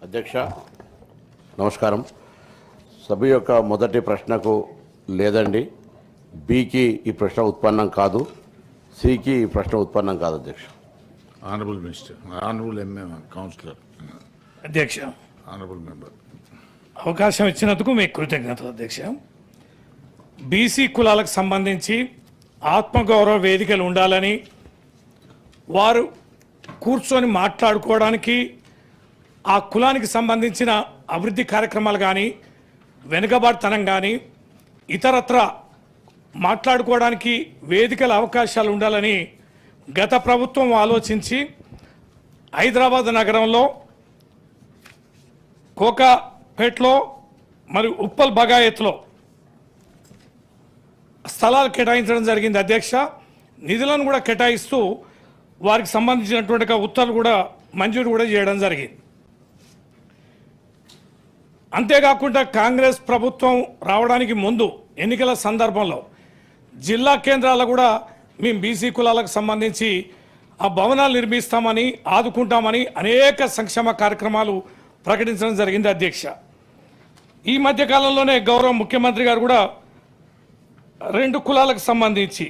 అధ్యక్ష నమస్కారం. సభ యొక్క మొదటి ప్రశ్నకు లేదండి, బికి ఈ ప్రశ్న ఉత్పన్నం కాదు, సికి ఈ ప్రశ్న ఉత్పన్నం కాదు. అధ్యక్ష. Honourable minister, honourable councillor. అధ్యక్ష, ఆనరబుల్ మెంబర్, అవకాశం ఇచ్చినందుకు మీకు కృతజ్ఞతలు. అధ్యక్ష, బీసీ కులాలకు సంబంధించి ఆత్మగౌరవ వేదికలు ఉండాలని, వారు కూర్చొని మాట్లాడుకోవడానికి, ఆ కులానికి సంబంధించిన అభివృద్ధి కార్యక్రమాలు కానీ, వెనుకబాటుతనం కానీ, ఇతరత్ర మాట్లాడుకోవడానికి వేదికల అవకాశాలు ఉండాలని గత ప్రభుత్వం ఆలోచించి హైదరాబాద్ నగరంలో కోకాపేట్లో మరియు ఉప్పల్ బగాయత్లో స్థలాలు కేటాయించడం జరిగింది. అధ్యక్ష, నిధులను కూడా కేటాయిస్తూ వారికి సంబంధించినటువంటి ఉత్తర్వులు కూడా మంజూరు కూడా చేయడం జరిగింది. అంతేకాకుండా కాంగ్రెస్ ప్రభుత్వం రావడానికి ముందు ఎన్నికల సందర్భంలో జిల్లా కేంద్రాల్లో కూడా మేము బీసీ కులాలకు సంబంధించి ఆ భవనాలు నిర్మిస్తామని, ఆదుకుంటామని అనేక సంక్షేమ కార్యక్రమాలు ప్రకటించడం జరిగింది. అధ్యక్ష, ఈ మధ్యకాలంలోనే గౌరవ ముఖ్యమంత్రి గారు కూడా 2 కులాలకు సంబంధించి,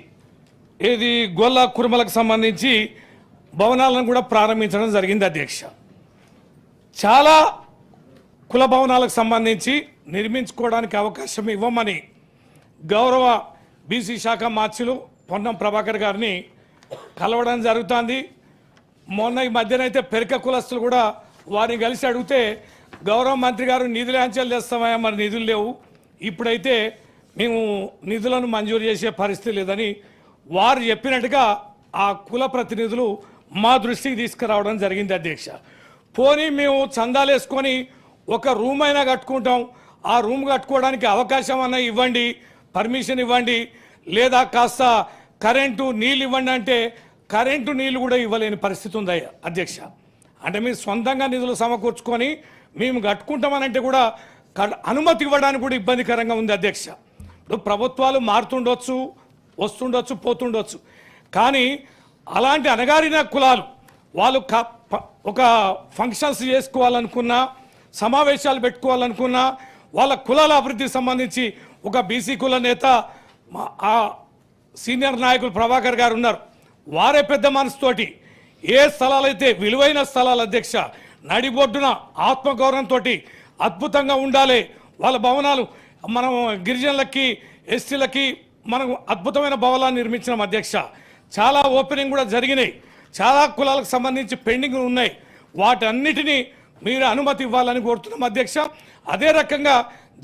ఏది గొల్ల కురుమలకు సంబంధించి భవనాలను కూడా ప్రారంభించడం జరిగింది. అధ్యక్ష, చాలా కుల భవనాలకు సంబంధించి నిర్మించుకోవడానికి అవకాశం ఇవ్వమని గౌరవ బీసీ శాఖ మార్చులు పొన్నం ప్రభాకర్ గారిని కలవడం జరుగుతుంది. మొన్న ఈ మధ్యనైతే పెరక కులస్తులు కూడా వారిని కలిసి అడిగితే గౌరవ మంత్రి గారు నిధులు యాంచలు చేస్తామయ్యా, మరి నిధులు లేవు, ఇప్పుడైతే మేము నిధులను మంజూరు చేసే పరిస్థితి లేదని వారు చెప్పినట్టుగా ఆ కుల ప్రతినిధులు మా దృష్టికి తీసుకురావడం జరిగింది. అధ్యక్ష, పోనీ మేము చందాలు వేసుకొని ఒక రూమ్ అయినా కట్టుకుంటాం, ఆ రూమ్ కట్టుకోవడానికి అవకాశం అన్నా ఇవ్వండి, పర్మిషన్ ఇవ్వండి, లేదా కాస్త కరెంటు నీళ్ళు ఇవ్వండి అంటే కరెంటు నీళ్ళు కూడా ఇవ్వలేని పరిస్థితి ఉంది. అధ్యక్ష, అంటే మీరు సొంతంగా నిధులు సమకూర్చుకొని మేము కట్టుకుంటామనంటే కూడా అనుమతి ఇవ్వడానికి కూడా ఇబ్బందికరంగా ఉంది. అధ్యక్ష, ఇప్పుడు ప్రభుత్వాలు మారుతుండొచ్చు, వస్తుండొచ్చు, పోతుండొచ్చు, కానీ అలాంటి అణగారిన కులాలు వాళ్ళు ఒక ఫంక్షన్స్ చేసుకోవాలనుకున్నా, సమావేశాలు పెట్టుకోవాలనుకున్నా, వాళ్ళ కులాల అభివృద్ధికి సంబంధించి ఒక బీసీ కుల నేత ఆ సీనియర్ నాయకులు ప్రభాకర్ గారు ఉన్నారు, వారే పెద్ద మనసుతోటి ఏ స్థలాలైతే విలువైన స్థలాలు అధ్యక్ష నడిబొడ్డున ఆత్మగౌరవంతో అద్భుతంగా ఉండాలి, వాళ్ళ భవనాలు మనం గిరిజనులకి, ఎస్టీలకి మనం అద్భుతమైన భవనాలు నిర్మించినాం. అధ్యక్ష, చాలా ఓపెనింగ్ కూడా జరిగినాయి, చాలా కులాలకు సంబంధించి పెండింగ్ ఉన్నాయి, వాటన్నిటినీ మీరు అనుమతి ఇవ్వాలని కోరుతున్నాం. అధ్యక్ష, అదే రకంగా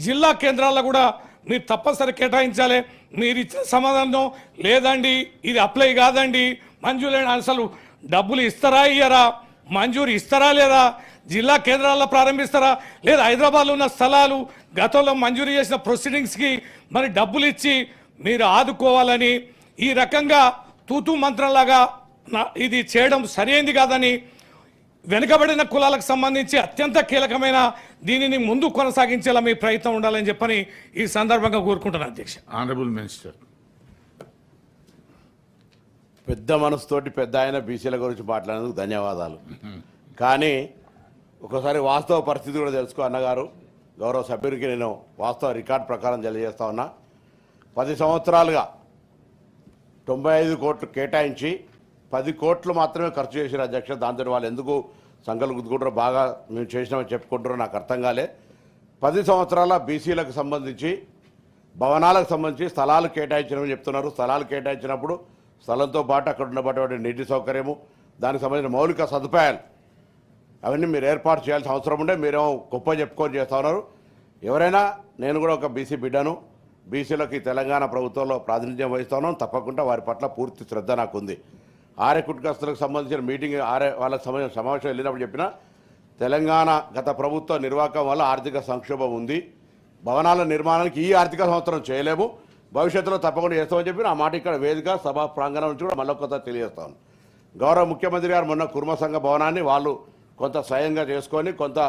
జిల్లా కేంద్రాల్లో కూడా మీరు తప్పనిసరి కేటాయించాలి. మీరు ఇచ్చిన సమాధానం లేదండి, ఇది అప్లై కాదండి, మంజూరు అసలు డబ్బులు ఇస్తారా ఇయ్యరా, మంజూరు ఇస్తారా లేదా, జిల్లా కేంద్రాల్లో ప్రారంభిస్తారా లేదా, హైదరాబాద్లో ఉన్న స్థలాలు గతంలో మంజూరు చేసిన ప్రొసీడింగ్స్కి మరి డబ్బులు ఇచ్చి మీరు ఆదుకోవాలని, ఈ రకంగా తూతూ మంత్రంలాగా ఇది చేయడం సరైనది కాదని, వెనుకబడిన కులాలకు సంబంధించి అత్యంత కీలకమైన దీనిని ముందు కొనసాగించేలా మీ ప్రయత్నం ఉండాలని చెప్పని ఈ సందర్భంగా కోరుకుంటున్నాను. అధ్యక్ష. Honourable minister. పెద్ద మనసుతోటి పెద్ద ఆయన బీసీల గురించి మాట్లాడేందుకు ధన్యవాదాలు. కానీ ఒకసారి వాస్తవ పరిస్థితి కూడా తెలుసుకో అన్నగారు, గౌరవ సభ్యుడికి నేను వాస్తవ రికార్డ్ ప్రకారం తెలియజేస్తా ఉన్నా. 10 సంవత్సరాలుగా 95 కోట్లు కేటాయించి 10 కోట్లు మాత్రమే ఖర్చు చేశారు. అధ్యక్ష, దాంతో వాళ్ళు ఎందుకు సంఘాలు గుద్దుకుంటారో, బాగా మేము చేసినామని చెప్పుకుంటారో నాకు అర్థం కాలే. 10 సంవత్సరాల బీసీలకు సంబంధించి భవనాలకు సంబంధించి స్థలాలు కేటాయించమని చెప్తున్నారు. స్థలాలు కేటాయించినప్పుడు స్థలంతో పాటు అక్కడ ఉన్నటువంటి నీటి సౌకర్యము, దానికి సంబంధించిన మౌలిక సదుపాయాలు అవన్నీ మీరు ఏర్పాటు చేయాల్సిన అవసరం ఉండే మీరేమో గొప్ప చెప్పుకొని చేస్తూ ఉన్నారు. ఎవరైనా, నేను కూడా ఒక బీసీ బిడ్డను, బీసీలకి తెలంగాణ ప్రభుత్వంలో ప్రాతినిధ్యం వహిస్తూ ఉన్నాను, తప్పకుండా వారి పట్ల పూర్తి శ్రద్ధ నాకుంది. ఆర్య కుటుంబస్తులకు సంబంధించిన మీటింగ్, వాళ్ళకి సంబంధించిన సమావేశం వెళ్ళినప్పుడు చెప్పిన తెలంగాణ గత ప్రభుత్వ నిర్వాహకం వల్ల ఆర్థిక సంక్షోభం ఉంది, భవనాల నిర్మాణానికి ఈ ఆర్థిక సంవత్సరం చేయలేము, భవిష్యత్తులో తప్పకుండా చేస్తామని చెప్పి ఆ మాట ఇక్కడ వేదిక సభా ప్రాంగణం నుంచి కూడా మళ్ళొకత తెలియజేస్తాను. గౌరవ ముఖ్యమంత్రి గారు మొన్న కుర్మ సంఘ భవనాన్ని వాళ్ళు కొంత స్వయంగా చేసుకొని, కొంత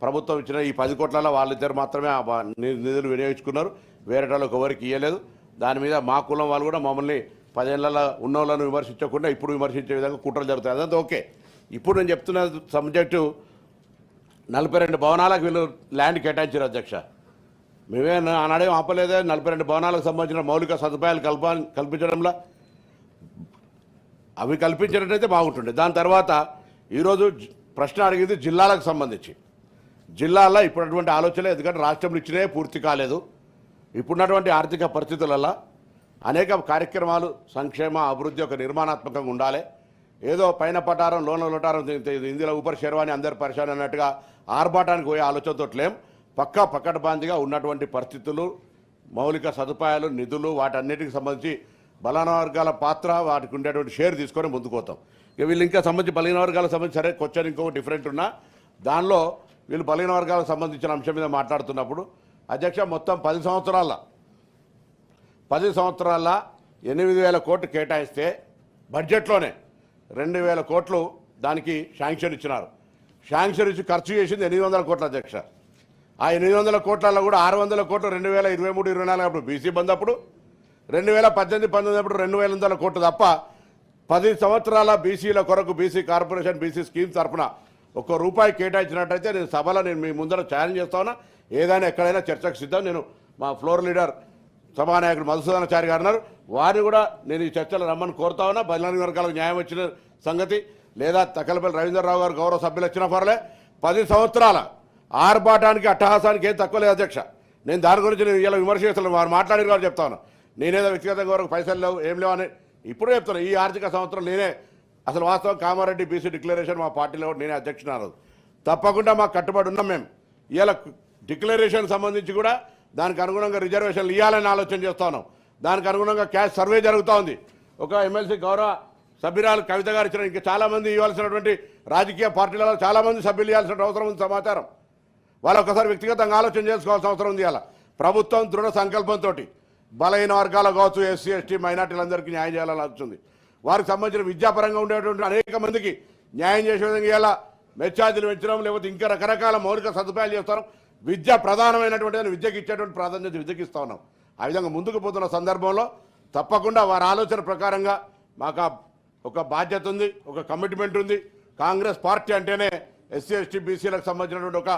ప్రభుత్వం ఇచ్చిన ఈ 10 కోట్లలో వాళ్ళిద్దరు మాత్రమే నిధులు వినియోగించుకున్నారు, వేరే వాళ్ళకి ఎవరికి ఇవ్వలేదు. దాని మీద మా కులం వాళ్ళు కూడా మమ్మల్ని 10 ఏళ్లలో ఉన్న వాళ్ళను విమర్శించకుండా ఇప్పుడు విమర్శించే విధంగా కుట్రలు జరుగుతాయి. అదంతా ఓకే. ఇప్పుడు నేను చెప్తున్న సబ్జెక్టు 42 భవనాలకు వీళ్ళు ల్యాండ్ కేటాయించారు అధ్యక్ష. మేమే ఆనాడేం ఆపలేదే. 42 భవనాలకు సంబంధించిన మౌలిక సదుపాయాలు కల్పించడంలో అవి కల్పించినట్టయితే బాగుంటుండే. దాని తర్వాత ఈరోజు ప్రశ్న అడిగింది జిల్లాలకు సంబంధించి. జిల్లాల్లో ఇప్పుడున్నటువంటి ఆలోచనలు, ఎందుకంటే రాష్ట్రంలో ఇచ్చినే పూర్తి కాలేదు. ఇప్పుడున్నటువంటి ఆర్థిక పరిస్థితులలో అనేక కార్యక్రమాలు సంక్షేమ అభివృద్ధి ఒక నిర్మాణాత్మకంగా ఉండాలి. ఏదో పైన పటారం లోన లోటారం ఇందులో ఊపర్ శర్వాణి అందరు పరిశాన్ అన్నట్టుగా ఆర్భాటానికి పోయే ఆలోచనతోట్లేం. పక్కడబందిగా ఉన్నటువంటి పరిస్థితులు, మౌలిక సదుపాయాలు, నిధులు, వాటన్నిటికి సంబంధించి బలహీన వర్గాల పాత్ర, వాటికి ఉండేటువంటి షేర్ తీసుకొని ముందుకు పోతాం. ఇక వీళ్ళు ఇంకా సంబంధించి బలహీన వర్గాలకు సంబంధించి సరే క్వశ్చన్ ఇంకొక డిఫరెంట్ ఉన్నా దానిలో వీళ్ళు బలహీన వర్గాలకు సంబంధించిన అంశం మీద మాట్లాడుతున్నప్పుడు అధ్యక్ష మొత్తం 10 సంవత్సరాల 8,000 కోట్లు కేటాయిస్తే బడ్జెట్లోనే 2,000 కోట్లు దానికి శాంక్షన్ ఇచ్చినారు. శాంక్షన్ ఇచ్చి ఖర్చు చేసింది 800 కోట్ల అధ్యక్ష. ఆ 800 కోట్లలో కూడా 600 కోట్లు 2023-24 అప్పుడు బీసీ బంద్ అప్పుడు, 2018-19 అప్పుడు 2,000 కోట్లు తప్ప 10 సంవత్సరాల బీసీల కొరకు బీసీ కార్పొరేషన్ బీసీ స్కీమ్ తరఫున ₹1 కేటాయించినట్టయితే నేను సభలో మీ ముందర ఛాలెంజ్ చేస్తా ఉన్నా. ఏదైనా ఎక్కడైనా చర్చకు సిద్ధం. నేను మా ఫ్లోర్ లీడర్ సభానాయకుడు మధుసూదనాచారి గారు ఉన్నారు, వారిని కూడా నేను ఈ చర్చలు రమ్మని కోరుతా ఉన్నా. బలహీన వర్గాలకు న్యాయం వచ్చిన సంగతి లేదా తక్కలపల్లి రవీంద్రరావు గారు గౌరవ సభ్యులు వచ్చిన పర్లే. 10 సంవత్సరాల ఆర్భాటానికి అట్టహాసానికి ఏం తక్కువ లేదు అధ్యక్ష. నేను దాని గురించి నేను ఇలా విమర్శ చేస్తున్నాను. వారు మాట్లాడిన కాబట్టి చెప్తా ఉన్నా. నేనేదో వ్యక్తిగతంగా వరకు పైసలు లేవు ఏం లేవు అని ఇప్పుడు చెప్తున్నాను. ఈ ఆర్థిక సంవత్సరం నేనే అసలు వాస్తవం కామారెడ్డి బీసీ డిక్లరేషన్ మా పార్టీలో నేనే అధ్యక్షుడు అన్నది తప్పకుండా మాకు కట్టుబడి ఉన్నాం. మేము ఇలా డిక్లరేషన్ సంబంధించి కూడా దానికి అనుగుణంగా రిజర్వేషన్లు ఇవ్వాలని ఆలోచన చేస్తా ఉన్నాం. దానికి అనుగుణంగా క్యాష్ సర్వే జరుగుతూ ఉంది. ఒక ఎమ్మెల్సీ గౌరవ సభ్యురాలు కవిత గారు ఇచ్చిన ఇంకా చాలామంది ఇవ్వాల్సినటువంటి రాజకీయ పార్టీలలో చాలామంది సభ్యులు ఇవ్వాల్సిన అవసరం ఉంది. సమాచారం వాళ్ళు ఒకసారి వ్యక్తిగతంగా ఆలోచన చేసుకోవాల్సిన అవసరం ఉంది. అలా ప్రభుత్వం దృఢ సంకల్పంతో బలహీన వర్గాలు కావచ్చు, ఎస్సీ ఎస్టీ మైనార్టీలందరికీ న్యాయం చేయాలని ఆలోచింది. వారికి సంబంధించిన విద్యాపరంగా ఉండేటువంటి అనేక మందికి న్యాయం చేసే విధంగా ఇలా మెచ్చార్జీలు పెంచడం, లేకపోతే ఇంకా రకరకాల మౌలిక సదుపాయాలు చేస్తాం. విద్య ప్రధానమైనటువంటి విద్యకి ఇచ్చేటువంటి ప్రాధాన్యత విద్యకి ఇస్తా ఉన్నాం. ఆ విధంగా ముందుకు పోతున్న సందర్భంలో తప్పకుండా వారి ఆలోచన ప్రకారంగా మాకు ఒక బాధ్యత ఉంది, ఒక కమిట్మెంట్ ఉంది. కాంగ్రెస్ పార్టీ అంటేనే ఎస్సీ ఎస్టీ బీసీలకు సంబంధించినటువంటి ఒక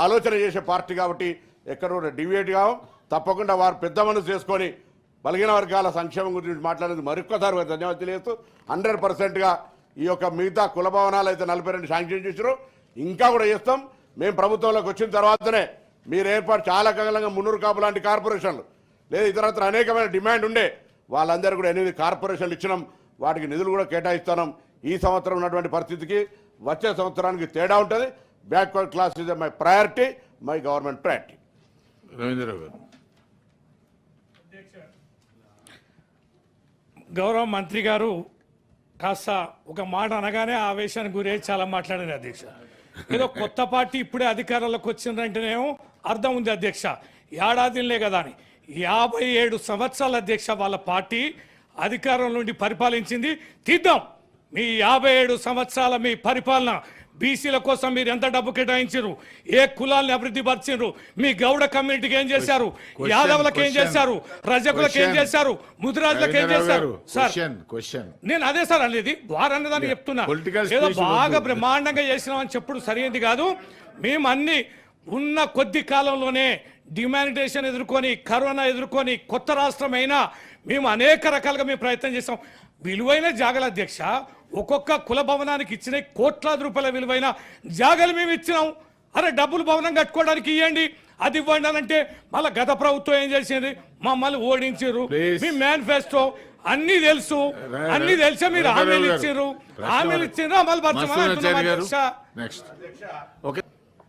ఆలోచన చేసే పార్టీ కాబట్టి ఎక్కడ కూడా డివియేట్ కావం. తప్పకుండా వారు పెద్ద మనసు చేసుకొని బలహీన వర్గాల సంక్షేమం గురించి మాట్లాడేది మరొక్కసారి ధన్యవాదాలు తెలియజేస్తూ 100%గా ఈ యొక్క మిగతా కుల భవనాలు అయితే 42 శాంక్షన్ చేశారు, ఇంకా కూడా చేస్తాం. మేము ప్రభుత్వంలోకి వచ్చిన తర్వాతనే మీరు ఏర్పాటు చాలా కాలంగా మున్నూరు కాపు లాంటి కార్పొరేషన్లు లేదా ఇతరత్ర అనేకమైన డిమాండ్ ఉండే వాళ్ళందరూ కూడా 8 కార్పొరేషన్లు ఇచ్చినాం. వాటికి నిధులు కూడా కేటాయిస్తున్నాం. ఈ సంవత్సరం ఉన్నటువంటి పరిస్థితికి వచ్చే సంవత్సరానికి తేడా ఉంటుంది. Backward class is my priority, my government priority. Ravindra Rao గారు. గౌరవ మంత్రి గారు కాస్త ఒక మాట అనగానే ఆవేశానికి గురై చాలా మాట్లాడారు అధ్యక్ష. ఏదో కొత్త పార్టీ ఇప్పుడే అధికారంలోకి వచ్చిందంటేనేమో అర్థం ఉంది అధ్యక్ష, ఏడాదిలే కదా అని. 57 సంవత్సరాల అధ్యక్ష వాళ్ళ పార్టీ అధికారం నుండి పరిపాలించింది. తీద్దాం మీ 57 సంవత్సరాల మీ పరిపాలన. బీసీల కోసం మీరు ఎంత డబ్బు కేటాయించారు, ఏ కులాన్ని అభివృద్ధి పరిచారు, మీ గౌడ కమ్యూనిటీకి ఏం చేశారు, యాదవులకు ఏం చేశారు, రజకులకు ఏం చేశారు, ముదిరాజులకు ఏం చేశారు సార్. నేను అదే సార్ అనేది వారన్నదాన్ని చెప్తున్నా. ఏదో బాగా బ్రహ్మాండంగా చేసినామని చెప్పుడు సరైనది కాదు. మేము అన్ని ఉన్న కొద్ది కాలంలోనే డిమానిటేషన్ ఎదుర్కొని, కరోనా ఎదుర్కొని, కొత్త రాష్ట్రం అయినా మేము అనేక రకాలుగా మేము ప్రయత్నం చేస్తాం. విలువైన జాగల అధ్యక్ష, ఒక్కొక్క కుల భవనానికి ఇచ్చిన కోట్లాది రూపాయల విలువైన జాగలు మేము ఇచ్చినాం. అరే డబ్బులు భవనం కట్టుకోవడానికి ఇవ్వండి, అది ఇవ్వండి అని అంటే మళ్ళీ గత ప్రభుత్వం ఏం చేసింది, మమ్మల్ని ఓడించారు. మీ మేనిఫెస్టో అన్ని తెలుసు, అన్ని తెలిసే మీరు హామీలు ఇచ్చారు, హామీలు ఇచ్చారు అమలు పరచమని.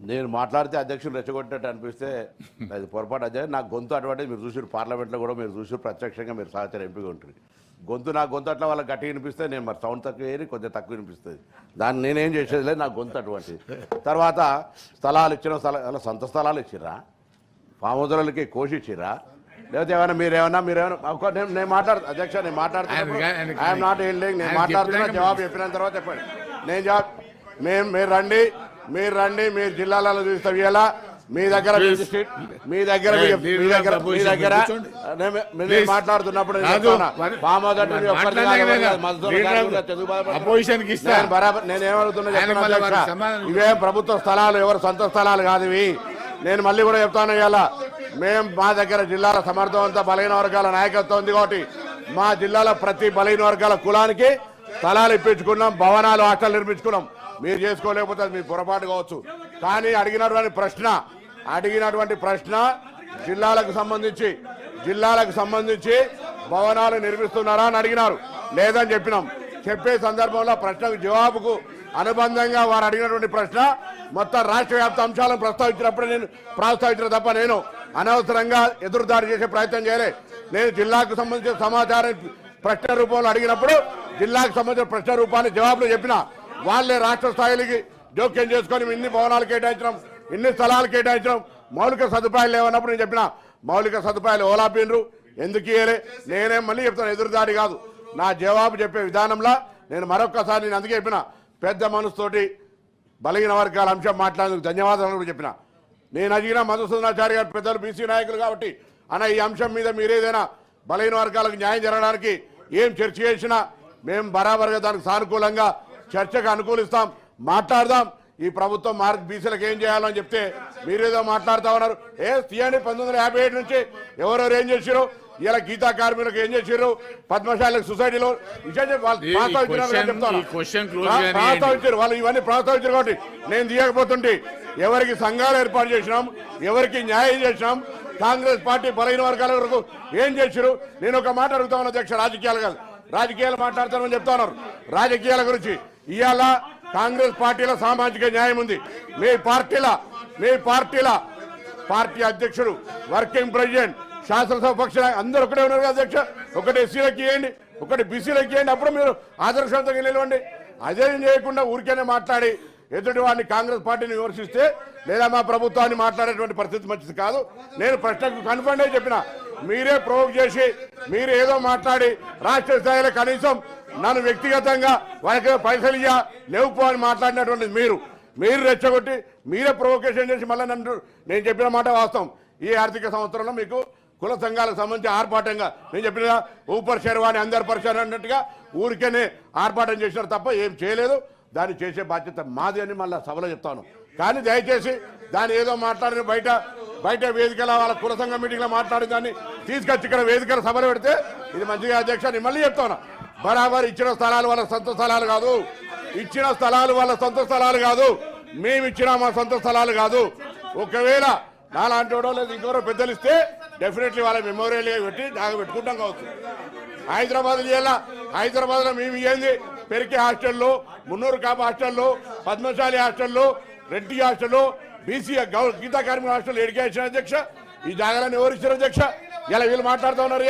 నేను మాట్లాడితే అధ్యక్షులు రెచ్చగొట్టినట్టు అనిపిస్తే అది పొరపాటు అధ్యక్షుడు. నాకు గొంతు అటువంటిది మీరు చూసారు, పార్లమెంట్లో కూడా మీరు చూసారు, ప్రత్యక్షంగా మీరు సహచర ఎంపీగా ఉంటుంది. నా గొంతు అట్లా వాళ్ళకి గట్టిగా వినిపిస్తే నేను మరి సౌండ్ తక్కువ వేరి కొంచెం తక్కువ వినిపిస్తుంది. దాన్ని నేనేం చేసేది లేదు, నాకు గొంతు అటువంటిది. తర్వాత స్థలాలు ఇచ్చిన సొంత స్థలాలు ఇచ్చిర్రా, ఫామ్ హౌజులకి కోసి ఇచ్చిర్రా, లేకపోతే ఏమైనా మీరేమన్నా నేను మాట్లాడుతా అధ్యక్ష, నేను మాట్లాడుతున్నాను. ఐఎమ్ నాట్ ఎల్డింగ్, నేను మాట్లాడుతున్నా. జవాబు చెప్పిన తర్వాత చెప్పండి. నేను జవాబు మీరు రండి మీరు జిల్లాలలో చూస్తాం. ఇలా మీ దగ్గర Please. మీ దగ్గర Hey, మీ మీరు దగ్గర నా మీ position దగ్గర కూర్చోండి. నేను Please. మాట్లాడుతున్నప్పుడు నేను రాజు, చెప్తాను. మరి- ఫామ్ హౌస్ అంటే మీ ఒక్కరిది కాదు, మాట్లాడగానే కాదు, మజ్దూర్ లీడర్ గారు కూడా తెలుగు బాధపడతారు. అపోజిషన్కి ఇస్తా. నేను బరాబర్ నేను ఏమడుగుతున్నా ఆయన చెప్తున్నా మళ్ళీ అధ్యక్ష. వారికి సమాధానం ఇవే ప్రభుత్వ స్థలాలు, ఎవరు సొంత స్థలాలు కాదు ఇవి. నేను మళ్ళీ కూడా చెప్తాను ఇవాళ మేము మా దగ్గర జిల్లాల సమర్థవంత బలహీన వర్గాల నాయకత్వం ఉంది కాబట్టి మా జిల్లాలో ప్రతి బలహీన వర్గాల కులానికి స్థలాలు ఇప్పించుకున్నాం, భవనాలు హాస్టల్ నిర్మించుకున్నాం. మీరు చేసుకోలేకపోతే అది మీ పొరపాటు కావచ్చు. కానీ అడిగినటువంటి ప్రశ్న జిల్లాలకు సంబంధించి భవనాలు నిర్మిస్తున్నారా అని అడిగినారు. లేదని చెప్పినాం. చెప్పే సందర్భంలో ప్రశ్నకు జవాబుకు అనుబంధంగా వారు అడిగినటువంటి ప్రశ్న మొత్తం రాష్ట్ర వ్యాప్త అంశాలను ప్రస్తావించిన తప్ప నేను అనవసరంగా ఎదురుదాడి చేసే ప్రయత్నం చేయలే. నేను జిల్లాకు సంబంధించిన సమాచారం ప్రశ్న రూపంలో అడిగినప్పుడు జిల్లాకు సంబంధించిన ప్రశ్న రూపాన్ని జవాబులు చెప్పిన వాళ్ళే రాష్ట్ర స్థాయికి జోక్యం చేసుకొని ఇన్ని భవనాలు కేటాయించడం, ఇన్ని స్థలాలు కేటాయించడం, మౌలిక సదుపాయాలు లేవన్నప్పుడు నేను చెప్పిన మౌలిక సదుపాయాలు ఓలాపిన్రు ఎందుకు ఇయ్యలే. నేనేం మళ్ళీ చెప్తాను, ఎదురుదాడి కాదు. నా జవాబు చెప్పే విధానంలో నేను మరొక్కసారి నేను అందుకే చెప్పిన పెద్ద మనసుతోటి బలహీన వర్గాల అంశం మాట్లాడేందుకు ధన్యవాదాలు కూడా చెప్పిన. నేను అడిగిన మధుసూదనాచారి గారు పెద్దలు బీసీ నాయకులు కాబట్టి అన్న ఈ అంశం మీద మీరేదైనా బలహీన వర్గాలకు న్యాయం జరగడానికి ఏం చర్చ చేసినా మేము బరాబర్గా దానికి సానుకూలంగా చర్చకు అనుకూలిస్తాం, మాట్లాడదాం. ఈ ప్రభుత్వం బీసీలకు ఏం చేయాలని చెప్తే మీరేదో మాట్లాడుతా ఉన్నారు. తీయండి 1957 నుంచి ఎవరెవరు ఏం చేశారు, ఇలా గీతా కార్మికులకు ఏం చేశారు, పద్మశాలకు సొసైటీలో ప్రస్తావించారు. వాళ్ళు ఇవన్నీ ప్రస్తావించారు కాబట్టి నేను తీయకపోతుంటే ఎవరికి సంఘాలు ఏర్పాటు చేసినాం, ఎవరికి న్యాయం చేసినాం, కాంగ్రెస్ పార్టీ బలహీన వర్గాల వరకు ఏం చేశారు. నేను ఒక మాట అడుగుతా ఉన్నా అధ్యక్ష, రాజకీయాలు మాట్లాడతానని చెప్తా ఉన్నారు. రాజకీయాల గురించి ఇవాళ కాంగ్రెస్ పార్టీలో సామాజిక న్యాయం ఉంది. మీ పార్టీల పార్టీ అధ్యక్షుడు, వర్కింగ్ ప్రెసిడెంట్, శాసనసభ పక్ష అందరూ ఒకటే ఉన్నారు కదా అధ్యక్ష. ఒకటి ఎస్సీలకు ఇవ్వండి, ఒకటి బీసీలకు ఇవ్వండి, అప్పుడు మీరు ఆదర్శవంతంగా నిలవండి. అదేం చేయకుండా ఊరికేనే మాట్లాడి ఎదుటి వాడిని కాంగ్రెస్ పార్టీని విమర్శిస్తే లేదా మా ప్రభుత్వాన్ని మాట్లాడేటువంటి పరిస్థితి మంచిది కాదు. నేను ప్రశ్నకు కన్ఫర్మ్ అయి చెప్పిన మీరే ప్రొవోక్ చేసి మీరు ఏదో మాట్లాడి రాష్ట్ర స్థాయిలో కనీసం నన్ను వ్యక్తిగతంగా వాళ్ళకి పైసలు ఇయ్యా లేవుపో అని మాట్లాడినటువంటి మీరు రెచ్చగొట్టి మీరే ప్రొవోకేషన్ చేసి మళ్ళీ నేను చెప్పిన మాట వాస్తవం. ఈ ఆర్థిక సంవత్సరంలో మీకు కుల సంఘాలకు సంబంధించి ఆర్భాటంగా నేను చెప్పిన ఊపర్ శర్వాణి అందరు పరిచయం అన్నట్టుగా ఊరికేనే ఆర్భాటం చేసినారు తప్ప ఏం చేయలేదు. దాన్ని చేసే బాధ్యత మాది అని మళ్ళీ సభలో చెప్తాను. కానీ దయచేసి దాన్ని ఏదో మాట్లాడిన బయట వేదికల వాళ్ళ కుల సంఘ మీటింగ్లో మాట్లాడిన దాన్ని తీసుకొచ్చి ఇక్కడ వేదికల సభలో పెడితే ఇది మంచిగా అధ్యక్ష. నేను మళ్ళీ చెప్తాను, బరాబర్ ఇచ్చిన స్థలాలు వాళ్ళ సొంత స్థలాలు కాదు, మేము ఇచ్చిన మా సొంత స్థలాలు కాదు. ఒకవేళ నాలాంటి వాడో లేదు ఇంకెవరో పెద్దలు ఇస్తే డెఫినెట్లీ వాళ్ళ మెమోరియల్ పెట్టి దాకా పెట్టుకుంటాం కావచ్చు. హైదరాబాద్లో మేము ఇయ్యింది పెరికి హాస్టల్లో, మున్నూరు కాపు హాస్టల్లో, పద్మశాలి హాస్టల్లో, రెడ్డి హాస్టల్లో, బీసీ గీతా కార్మిక హాస్టల్ ఎడ్యుకేషన్ అధ్యక్ష. ఈ జాగాలను ఎవరు ఇచ్చారు అధ్యక్ష? ఇలా వీళ్ళు మాట్లాడుతూ ఉన్నారు.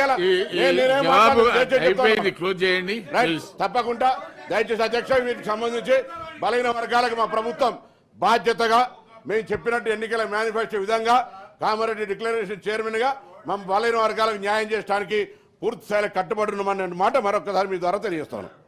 తప్పకుండా దయచేసి అధ్యక్ష వీటికి సంబంధించి బలహీన వర్గాలకు మా ప్రభుత్వం బాధ్యతగా మేము చెప్పినట్టు ఎన్నికల మేనిఫెస్టో విధంగా కామారెడ్డి డిక్లరేషన్ చైర్మన్ గా మేము బలహీన వర్గాలకు న్యాయం చేయడానికి పూర్తి స్థాయిలో కట్టుబడి ఉన్నామన్న మాట మరొకసారి మీ ద్వారా తెలియజేస్తాను.